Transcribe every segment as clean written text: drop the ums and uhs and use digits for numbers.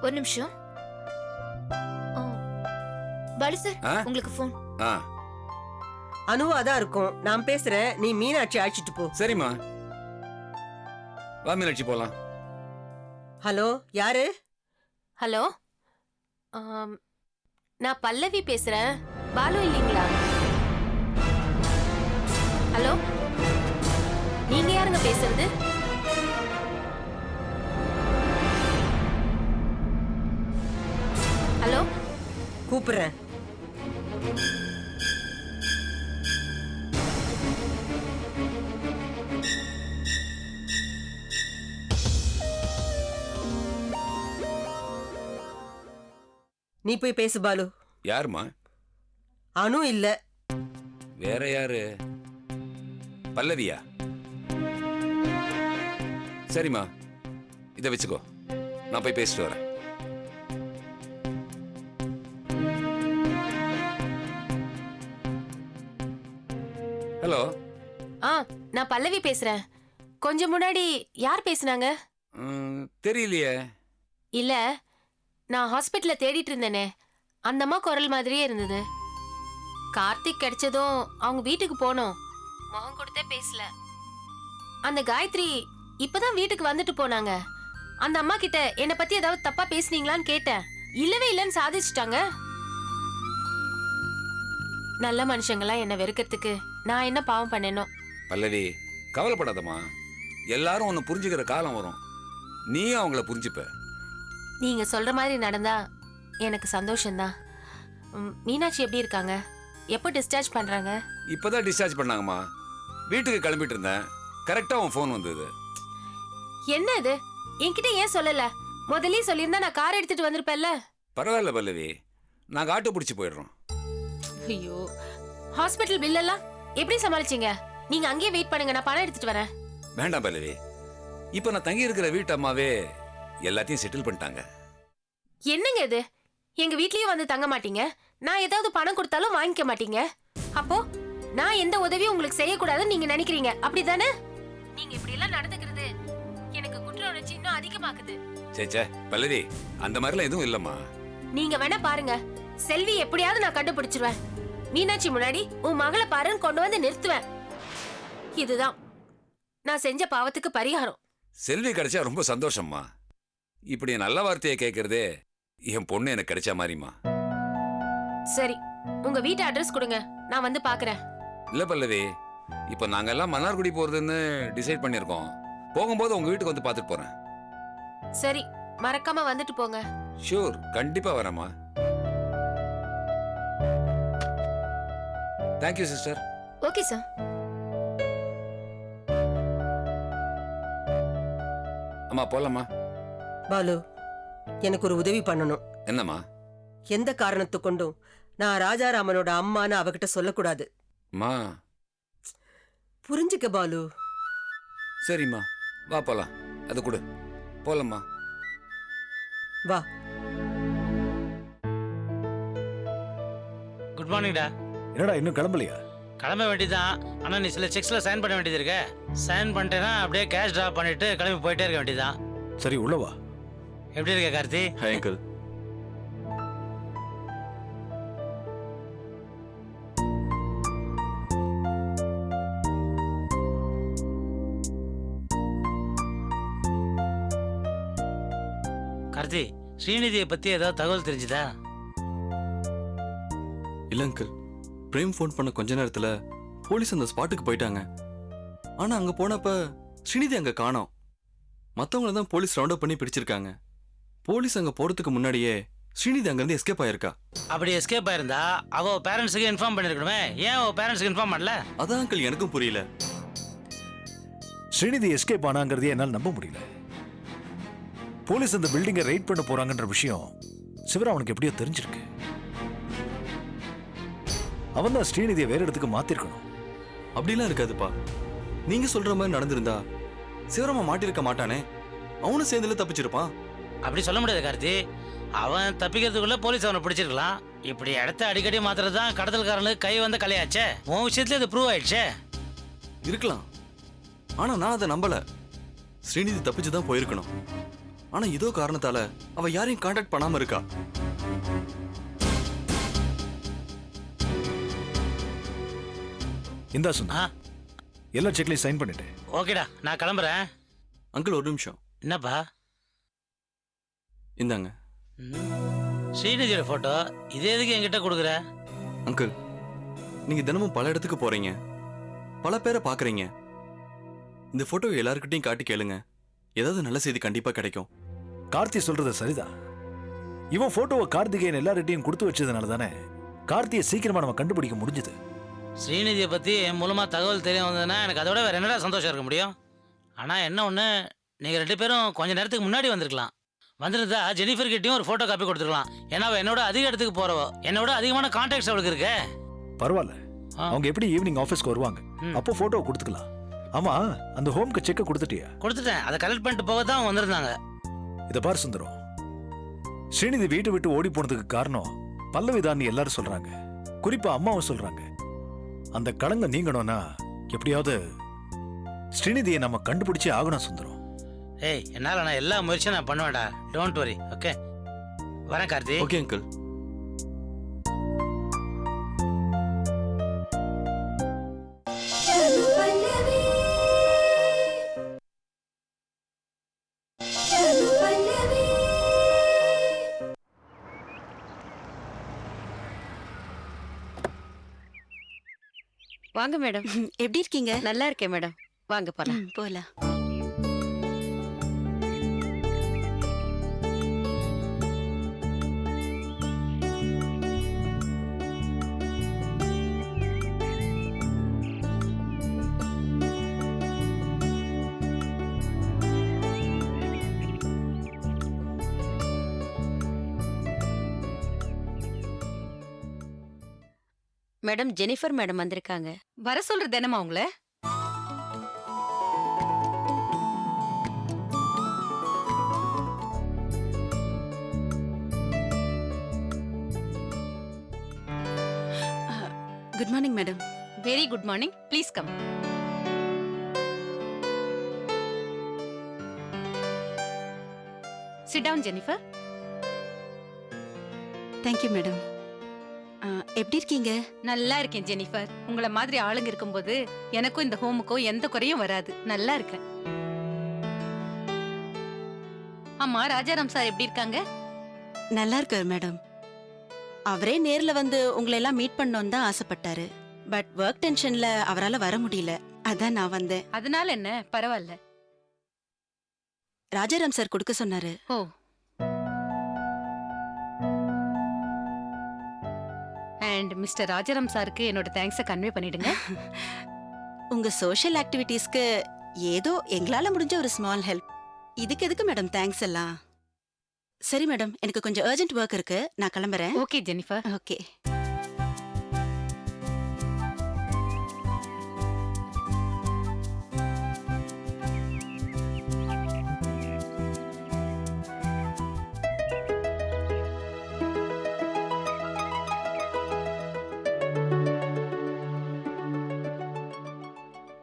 ஒரு நிமிஷம். பாலு சார், உங்களுக்கு போன். அனுவா தான் இருக்கும். நான் பேசுறேன், நீ மீனாட்சி அழைச்சிட்டு போ. சரிம்மா, வா மீனாட்சி போலாம். ஹலோ, யாரு? ஹலோ, நான் பல்லவி பேசுறேன். பாலு இல்லீங்களா? ஹலோ, நீங்க யாருங்க பேசுறது? ஹலோ, கூப்பிடுறேன். நீ போய் பேசு பாலு. யாருமா? அனு இல்ல. வேற யாரு? பல்லவியா? சரிம்மா, இதை வச்சுக்கோ, நான் போய் பேசிட்டு வரேன். ஹலோ. நான் பல்லவி பேசுறேன். கொஞ்சம் முன்னாடி யார் பேசுனாங்க? தெரியலையே. இல்ல, நான் ஹாஸ்பிட்டல்ல தேடிட்டு இருந்தேனே, அந்த அம்மா குரல் மாதிரியே இருந்தது. கார்த்திக் கிடைச்சதும் அவங்க வீட்டுக்கு போனோம். முகம் கொடுத்தே பேசல. அந்த காயத்ரி இப்பதான் வீட்டுக்கு வந்துட்டு போனாங்க. அந்த அம்மா கிட்ட என்னை பத்தி ஏதாவது தப்பா பேசுனீங்களான்னு கேட்டேன். இல்லவே இல்லைன்னு சாதிச்சுட்டாங்க. நல்ல மனுஷங்களாம் என்ன வெறுக்கிறதுக்கு நான் என்ன பாவம் பண்ணேனோ? பல்லவி, கவலைப்படாதம்மா. எல்லாரும் உன்னை புரிஞ்சுக்கிற காலம் வரும். நீயும் அவங்கள புரிஞ்சுப்ப. நீங்க சொல்ற மாதிரி நடந்தா எனக்கு சந்தோஷம்தான். மீனாட்சி எப்படி இருக்காங்க? எப்போ டிஸ்சார்ஜ் பண்றாங்க? இப்பதான் டிஸ்சார்ஜ் பண்ணாங்கம்மா. வீட்டுக்கு கிளம்பிட்டு இருந்தேன், கரெக்டா உன் ஃபோன் வந்தது. என்ன இது? என்கிட்ட ஏன் சொல்லல? முதல்லயே சொல்லியிருந்தா நான் கார் எடுத்துட்டு வந்திருப்பேன்ல. பரவாயில்ல பல்லவி, நாங்க ஆட்டோ பிடிச்சி போயிடுறோம். ஐயோ, ஹாஸ்பிட்டல் பில் எல்லாம் எப்படி சமாளிச்சீங்க? நீங்க அங்கேயே வெயிட் பண்ணுங்க, நான் பணம் எடுத்துட்டு வரேன். வேண்டாம் பல்லவி, இப்ப நான் தங்கி இருக்கிற வீட்டு அம்மாவே எல்லாத்தையும் செட்டில் பண்ணிட்டாங்க. என்னங்க இது? எங்க வீட்லயும் வந்து தங்க மாட்டீங்க, நான் ஏதாவது பணம் கொடுத்தாலும் வாங்கிக்க மாட்டீங்க. அப்போ நான் எந்த உதவியும் உங்களுக்கு செய்யக்கூடாதுன்னு நீங்க நினைக்கிறீங்க, அப்படிதானே? நீங்க இப்படி எல்லாம் நடந்துக்கிறது எனக்கு குற்ற உணர்ச்சி இன்னும் அதிகமாக்குது. சேச்சே பல்லவி, அந்த மாதிரிலாம் எதுவும் இல்லம்மா. நீங்க வேணா பாருங்க, செல்வி எப்படியாவது நான் கண்டுபிடிச்சிருவேன். மீனாட்சி முன்னாடி உன் மகளை பாருன்னு கொண்டு வந்து நிறுத்துவேன். இதுதான் நான் செஞ்ச பாவத்துக்கு பரிகாரம். செல்வி கிடைச்சா ரொம்ப சந்தோஷம்மா. இப்படி நல்ல வார்த்தையை கேட்கறதே என் பொண்ணு எனக்கு கிடைச்ச மாதிரிமா. சரி, உங்க வீட்டு அட்ரஸ் கொடுங்க, நான் வந்து பாக்குறேன். இல்ல பல்லவி, இப்ப நாங்க எல்லாம் மன்னார்குடி போறதுன்னு டிசைட் பண்ணிருக்கோம். போகும்போது உங்க வீட்டுக்கு வந்து பாத்துட்டு போறேன். சரி, மறக்காம வந்துட்டு போங்க. ஷூர், கண்டிப்பா வரேம்மா. Thank you sister. Okay sir. அம்மா போலாமா? பாலு, எனக்கு ஒரு உதவி பண்ணணும். என்னம்மா? எந்த காரணத்து கொண்டும் நான் ராஜாராமனோட அம்மான்னு அவகிட்ட சொல்லக்கூடாது. அம்மா புரிஞ்சுக்க பாலு. சரிம்மா, வா போலாம். அது கொடு, போலாம்மா. வா. குட் மார்னிங்டா. என்னடா இன்னும் கிளம்பலையா? கிளம்ப வேண்டியதான், ஆனால் நீ சில செக்ஸில் சைன் பண்ண வேண்டியது இருக்க. சைன் பண்ணிட்டேன்னா அப்படியே கேஷ் ட்ராப் பண்ணிட்டு கிளம்பி போயிட்டே இருக்க வேண்டியதான். சரி, உள்ள வா. எப்படி இருக்க கார்த்தி? Hi uncle. கார்த்தி, ஸ்ரீநிதியை பற்றி ஏதாவது தகவல் தெரிஞ்சுதா? இல்லை அங்கிள், பிரேம் ஃபோன் பண்ண கொஞ்ச நேரத்தில் போலீஸ் அந்த ஸ்பாட்டுக்கு போயிட்டாங்க. ஆனால் அங்கே போனப்ப ஸ்ரீநிதி அங்கே காணோம். மற்றவங்கள தான் போலீஸ் ரவுண்ட் அப் பண்ணி பிடிச்சிருக்காங்க. போலீஸ் அங்கே போகிறதுக்கு முன்னாடியே ஸ்ரீநிதி அங்கேருந்து எஸ்கேப் ஆயிருக்கா. அப்படி எஸ்கேப் ஆயிருந்தா அவள் பேரண்ட்ஸுக்கு இன்ஃபார்ம் பண்ணிருக்கணுமே. ஏன் அவள் பேரண்ட்ஸுக்கு இன்ஃபார்ம் பண்ணல? அதான் அங்கிள் எனக்கும் புரியல. ஸ்ரீநிதி எஸ்கேப் ஆனாங்கிறதே என்னால் நம்ப முடியல. போலீஸ் அந்த பில்டிங்கை ரைட் பண்ண போறாங்கன்ற விஷயம் சிவராமனுக்கு எப்படியோ தெரிஞ்சிருக்கு. அவன் தான் ஸ்ரீநிதியை வேற இடத்துக்கு மாத்திருக்கணும். அப்படிலாம் இருக்காதுப்பா. நீங்க சொல்ற மாதிரி நடந்திருந்தா சிவராமா மாட்டிருக்க மாட்டானே, அவனும் சேர்ந்துல தப்பிச்சிருப்பான். அப்படி சொல்ல முடியாது கார்த்தி. அவன் தப்பிக்கிறதுக்குள்ள போலீஸ் அவனை பிடிச்சிருக்கலாம். இப்படி இடத்த அடிக்கடி மாத்துறது தான் கடத்தல்காரனுக்கு கை வந்த கலையாச்சே. உன் விஷயத்துல அது ப்ரூவ் ஆயிடுச்சே. இருக்கலாம், ஆனா நான் அதை நம்பல. ஸ்ரீநிதி தப்பிச்சு தான் போயிருக்கணும். ஆனா ஏதோ காரணத்தால அவ யாரையும் காண்டாக்ட் பண்ணாம இருக்கா. இந்தா ஆ சுந்தர், எல்லா செக்லையும் சைன் பண்ணிட்டேன். ஓகேடா, நான் கிளம்புறேன். அங்கிள் ஒரு நிமிஷம். என்னப்பா? இந்தாங்க. ஸ்ரீநிதியோட போட்டோ இது எதுக்கு என்கிட்ட கொடுக்குற? அங்கிள், நீங்க தினமும் பல இடத்துக்கு போறீங்க, பல பேரை பாக்குறீங்க. இந்த போட்டோவை எல்லாருக்கிட்டையும் காட்டி கேளுங்க, ஏதாவது நல்ல செய்தி கண்டிப்பா கிடைக்கும். கார்த்தி சொல்றது சரிதான். இவன் போட்டோவை கார்த்திகேயன் எல்லார்கிட்டையும் கொடுத்து வச்சதுனால தானே கார்த்தியை சீக்கிரமா நம்ம கண்டுபிடிக்க முடிஞ்சது. ஸ்ரீநிதியை பத்தி என் மூலமா தகவல் தெரிய வந்ததுன்னா எனக்கு அதோட வேற என்னடா சந்தோஷம் இருக்க முடியும்? ஆனா என்ன ஒண்ணு, நீங்க 2 பேரும் கொஞ்ச நேரத்துக்கு முன்னாடி வந்திருக்கலாம். வந்திருந்தா ஜெனிஃபர் கிட்டயும் ஒரு போட்டோ காப்பி கொடுத்துருக்கலாம். ஏன்னா அவ என்னோட அதிக இடத்துக்கு போறவோ, என்னோட அதிகமான கான்டாக்ட்ஸ் அவளுக்கு இருக்கு. பரவாயில்ல, அவங்க எப்படி ஈவினிங் ஆபீஸ்க்கு வருவாங்க, அப்போ போட்டோவை கொடுத்துக்கலாம். ஆமா, அந்த ஹோம்க்கு செக்க கொடுத்துட்டியா? கொடுத்துட்டேன். அதை கலெக்ட் பண்ணிட்டு போக தான் வந்திருந்தாங்க. இத பார் சுந்தரம், ஸ்ரீநிதி வீட்டை விட்டு ஓடி போனதுக்கு காரணம் பல்லவிதான் எல்லாரும் சொல்றாங்க, குறிப்பா அம்மாவும் சொல்றாங்க. அந்த களங்க நீங்கணும்னா எப்படியாவது ஸ்ரீநிதியை நம்ம கண்டுபிடிச்சே ஆகணும் சுந்தரம். ஏய், என்னால நான் எல்லா முயற்சியும் நான் பண்ணுவேன்டா. Don't worry. ஓகே, வரேன் கார்த்தி. Okay uncle. வாங்க மேடம். எப்படி இருக்கீங்க? நல்லா இருக்கேன் மேடம். வாங்க போலாம். போலாம். மேடம், ஜெனிஃபர் மேடம் வந்திருக்காங்க. வர சொல்ற தினமா உங்கள? Good morning madam. Very good morning. Please come. Sit down Jennifer. Thank you madam. எப்படி இருக்கீங்க? நல்லா இருக்கேன் ஜெனிஃபர். உங்கள மாதிரி ஆளுங்க இருக்கும்போது எனக்கும் இந்த ஹோமுக்கும் எந்த குறையும் வராது. நல்லா இருக்கேன். ஆமா, ராஜாராம் சார் எப்படி இருக்காங்க? நல்லா இருக்காரு மேடம். அவரே நேர்ல வந்து உங்களை எல்லாம் மீட் பண்ணணும்னு தான் ஆசைப்பட்டாரு. பட் ஒர்க் டென்ஷன்ல அவரால வர முடியல. அதான் நான் வந்தேன். அதனால என்ன, பரவாயில்ல. ராஜாராம் சார் கொடுக்க சொன்னாரு. ஓ, அண்ட் மிஸ்டர் ராஜாராம் சாருக்கு என்னோட தேங்க்ஸை கன்வே பண்ணிடுங்க. உங்க சோஷியல் ஆக்டிவிட்டீஸ்க்கு ஏதோ எங்களால முடிஞ்ச ஒரு ஸ்மால் ஹெல்ப். இதுக்கு எதுக்கு மேடம் தேங்க்ஸ் எல்லாம்? சரி மேடம், எனக்கு கொஞ்சம் அர்ஜென்ட் ஒர்க் இருக்கு, நான் கிளம்புறேன். Okay Jennifer. ஓகே.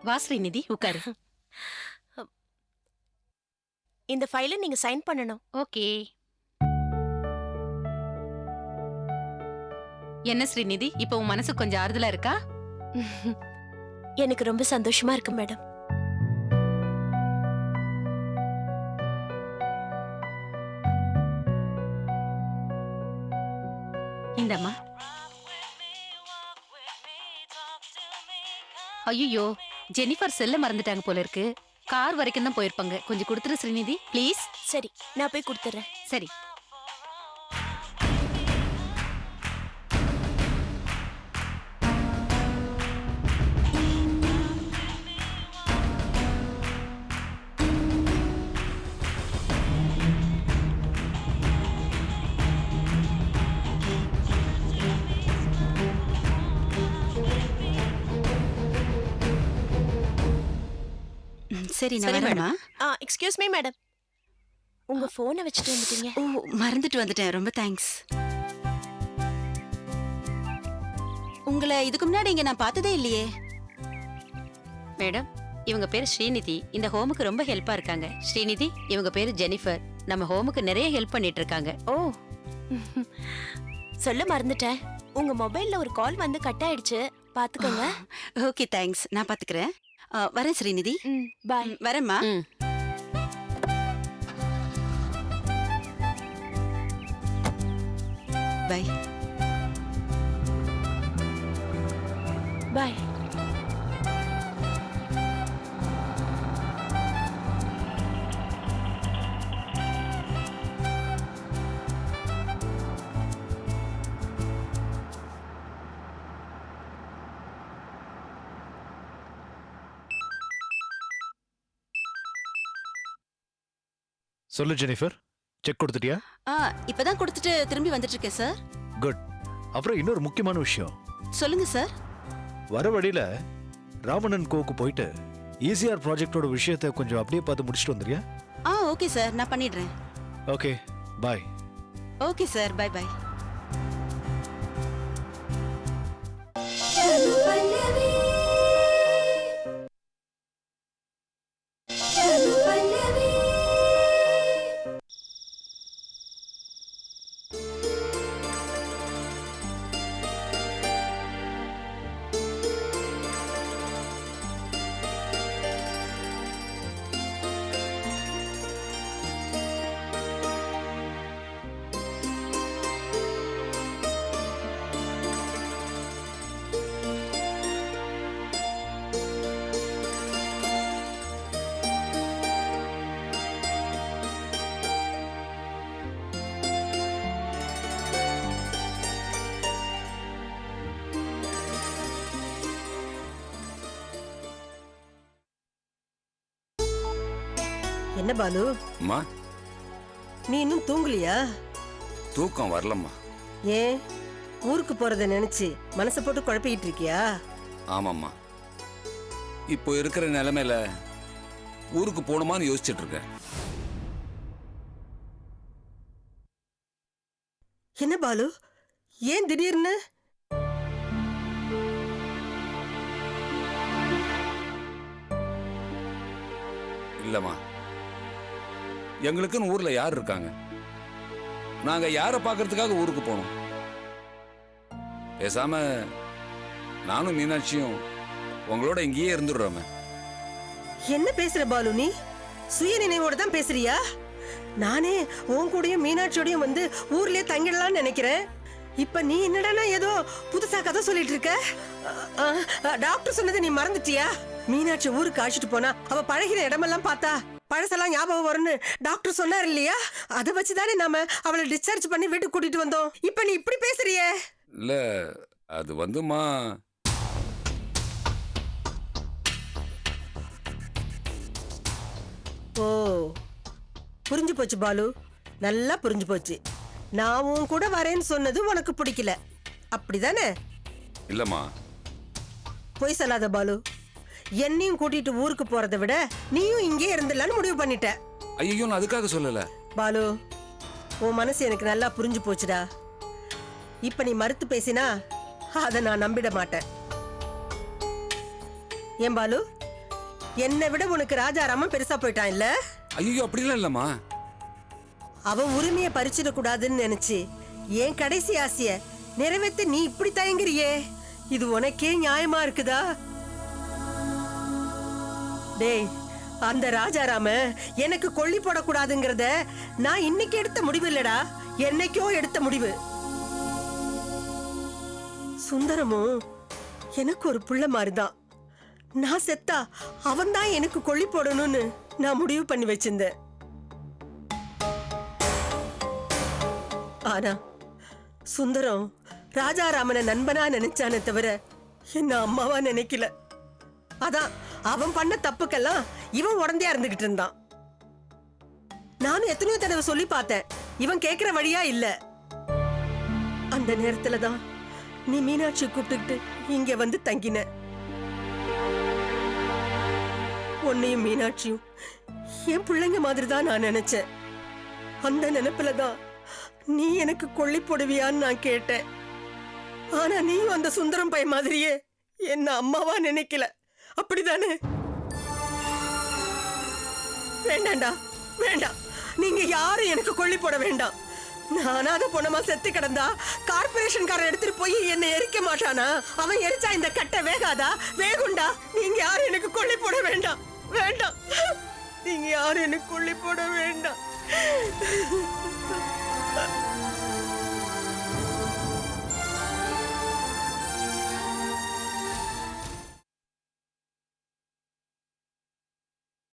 வா ஸ்ரீநிதி, உட்காரு. இந்த ஃபைலை நீங்க சைன் பண்ணணும். ஓகே. என்ன ஸ்ரீநிதி, இப்போ உன் மனசு கொஞ்சம் ஆறுதலா இருக்கா? எனக்கு ரொம்ப சந்தோஷமா இருக்கு மேடம். இந்தம்மா. ஐயோ, ஜெனிஃபர் செல்ல மறந்துட்டாங்க போல இருக்கு. கார் வரைக்கும் தான் போயிருப்பாங்க. கொஞ்சம் கொடுத்துரு ஸ்ரீநிதி ப்ளீஸ். சரி, நான் போய் கொடுத்துறேன். சரி. சரி, நான் வரேம்மா. Excuse me madam. உங்க போனை வச்சுட்டு வந்துட்டீங்க. ஓ, மறந்துட்டு வந்துட்டேன். ரொம்ப தேங்க்ஸ். உங்களை இதுக்கு முன்னாடி இங்க நான் பார்த்ததே இல்லையே. மேடம், இவங்க பேரு ஸ்ரீநிதி. இந்த ஹோமுக்கு ரொம்ப ஹெல்ப்பா இருக்காங்க. ஸ்ரீநிதி, இவங்க பேரு ஜெனிஃபர். நம்ம ஹோமுக்கு நிறைய ஹெல்ப் பண்ணிட்டு இருக்காங்க. ஓ சொல்ல மறந்துட்டேன். உங்க மொபைல்ல ஒரு கால் வந்து கட் ஆயிடுச்சு, பாத்துக்கோங்க. ஓகே தேங்க்ஸ், நான் பாத்துக்கிறேன். வரேன் ஸ்ரீநிதி. பாய். வரேம்மா. ம். பை. பாய். சொல்லு ஜெனிஃபர், செக் கொடுத்துட்டியா? இப்பதான் கொடுத்துட்டு திரும்பி வந்துட்டு இருக்கேன் சார். குட். அப்புறம் இன்னொரு முக்கியமான விஷயம். சொல்லுங்க சார். வர வழியில ராவணன் கோவுக்கு போயிட்டு ஈசிஆர் ப்ராஜெக்டோட விஷயத்தை கொஞ்சம் அப்படியே பார்த்து முடிச்சுட்டு வந்துறியா? ஓகே சார், நான் பண்ணிடுறேன். Okay, bye. Okay sir, bye bye. என்ன பாலு, அம்மா, நீ இன்னும் தூங்கலையா? தூக்கம் வரலம்மா. ஏன், ஊருக்கு போறத நினைச்சு மனசை போட்டு குழப்பிக்கிட்டு இருக்கியா? ஆமாம்மா, இப்போ இருக்கிற நிலைமையில ஊருக்கு போகணுமான்னு யோசிச்சுட்டு இருக்கேன். என்ன பாலு, ஏன் திடீர்னு? இல்லம்மா, எங்களுக்குன்னு ஊர்ல யார் இருக்காங்க? நாங்க யாரை பார்க்கறதுக்காக ஊருக்கு போனோம்? பேசாம நானும் மீனாட்சியும் உங்களோட இங்கேயே இருந்துடுறோமே. என்ன பேசுற பாலு, நீ சுய நினைவோட தான் பேசுறியா? நானே உன் கூடயும் மீனாட்சியோடையும் வந்து ஊர்லயே தங்கிடலாம்னு நினைக்கிறேன். இப்ப நீ என்னடா ஏதோ புதுசா கதை சொல்லிட்டு இருக்க? டாக்டர் சொன்னதை நீ மறந்துட்டியா? மீனாட்சி ஊருக்கு அழைச்சிட்டு போனா அவ பழகிற இடமெல்லாம் பார்த்தா பழசெல்லாம் ஞாபகம் வரும்னு டாக்டர் சொன்னார் இல்லையா? அதை வச்சுதானே நாம அவளை டிஸ்சார்ஜ் பண்ணி வீட்டுக்கு கூட்டிட்டு வந்தோம். இப்ப நீ இப்படி பேசுறியே? இல்ல, அது வந்துமா, ஓ புரிஞ்சு போச்சு பாலு, நல்லா புரிஞ்சு போச்சு. நான் உன் கூட வரேன்னு சொன்னது உனக்கு பிடிக்கல, அப்படிதானே? இல்லம்மா. பொய் சொல்லாத பாலு. என்னையும் கூட்டிட்டு ஊருக்கு போறதை விட நீயும் இங்கே இருந்துடலான்னு முடிவு பண்ணிட்ட. ஐயோ, நான் அதுக்காக சொல்லல பாலு. உன் மனசு எனக்கு நல்லா புரிஞ்சு போச்சுடா. இப்ப நீ மறுத்து பேசினா அதை நான் நம்பிட மாட்டேன். ஏன் பாலு, என்னை விட உனக்கு ராஜாராமன் பெருசா போயிட்டான் இல்ல? ஐயோ, அப்படிலாம் இல்லம்மா. அவன் உரிமையை பறிச்சிடக்கூடாதுன்னு நினைச்சு என் கடைசி ஆசைய நிறைவேற்ற நீ இப்படி தயங்குறியே, இது உனக்கே நியாயமா இருக்குதா? டேய், அந்த ராஜாராம எனக்கு கொள்ளி போடக்கூடாதுங்கிறத நான் இன்னைக்கு எடுத்த முடிவு இல்லடா, என்னைக்கோ எடுத்த முடிவு. சுந்தரமும் எனக்கு ஒரு புள்ள மாதிரிதான். நான் செத்தா அவன் தான் எனக்கு கொள்ளி போடணும்னு நான் முடிவு பண்ணி வச்சிருந்தேன். ஆனா சுந்தரம் ராஜாராமனை நண்பனா நினைச்சானே தவிர என்ன அம்மாவா நினைக்கல. அதான் அவன் பண்ண தப்புக்கெல்லாம் இவன் உடந்தையா இருந்துகிட்டு இருந்தான். நானும் எத்தனையோ தடவை சொல்லி பார்த்தேன், இவன் கேட்கிற வழியா இல்ல. அந்த நேரத்துலதான் நீ மீனாட்சி கூப்பிட்டுக்கிட்டு இங்க வந்து தங்கின. உன்னையும் மீனாட்சியும் என் பிள்ளைங்க மாதிரி தான் நான் நினைச்சேன். அந்த நினைப்புலதான் நீ எனக்கு கொள்ளி போடுவியான்னு நான் கேட்டேன். ஆனா நீயும் அந்த சுந்தரம் பையன் மாதிரியே என்ன அம்மாவா நினைக்கல, அப்படிதானே? வேண்டாண்டா, வேண்டாம். நீங்க யாரும் எனக்கு கொள்ளி போட வேண்டாம். நானாவது பொண்ணமா செத்து கிடந்தா கார்பரேஷன்காரன் எடுத்துட்டு போய் என்னை எரிக்க மாட்டானா? அவன் எரிச்சா இந்த கட்டை வேகாதா? வேகுண்டா. நீங்க யாரும் எனக்கு கொள்ளி போட வேண்டாம். வேண்டாம், நீங்க யாரும் எனக்கு கொள்ளி போட வேண்டாம்.